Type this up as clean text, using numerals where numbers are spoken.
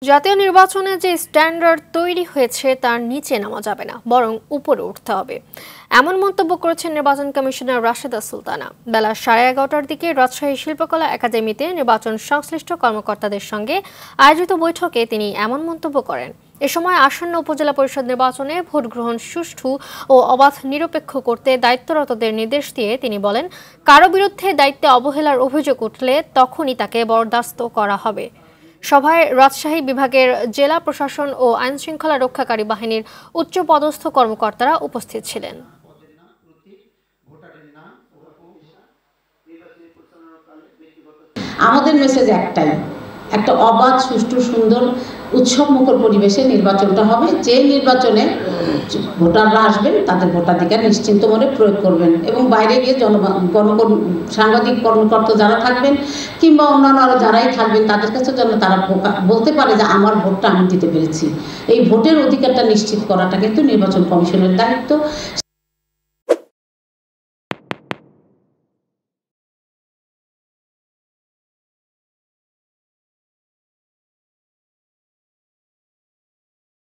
জাতীয় নির্বাচনে যে স্ট্যান্ডার্ড তৈরি হয়েছে তার নিচে নামা যাবে না, বরং উপরে উঠতে হবে, এমন মন্তব্য করেছেন নির্বাচন কমিশনার রাশেদা সুলতানা। বেলা 11:30টার দিকে রাজশাহী শিল্পকলা একাডেমিতে নির্বাচন সংশ্লিষ্ট কর্মকর্তাদের সঙ্গে আয়োজিত বৈঠকে তিনি এমন মন্তব্য করেন। এ সময় আসন্ন উপজেলা পরিষদ নির্বাচনে ভোট গ্রহণ সুষ্ঠু ও অবাধ নিরপেক্ষ করতে দায়িত্বরতদের নির্দেশ দিয়ে তিনি বলেন, কারো বিরুদ্ধে দায়িত্বে অবহেলার অভিযোগ উঠলে তখনই তাকে বরদাস্ত করা হবে। সভায় রাজশাহী বিভাগের জেলা প্রশাসন ও আইনশৃঙ্খলা রক্ষাকারী বাহিনীর উচ্চপদস্থ কর্মকর্তারা উপস্থিত ছিলেন। আমাদের মেসেজ একটাই, একটা অবাধ, সুষ্ঠু, সুন্দর, উৎসবমুখর পরিবেশে নির্বাচনটা হবে। যে নির্বাচনে ভোটাররা আসবেন তাদের ভোটাধিকার নিশ্চিন্ত মনে প্রয়োগ করবেন এবং বাইরে গিয়ে সাংবাদিক কর্মকর্তা যারা থাকবেন কিংবা অন্যান্য আরও যারাই থাকবেন তাদের কাছে যেন তারা বলতে পারে যে আমার ভোটটা আমি দিতে পেরেছি। এই ভোটের অধিকারটা নিশ্চিত করাটা কিন্তু নির্বাচন কমিশনের দায়িত্ব।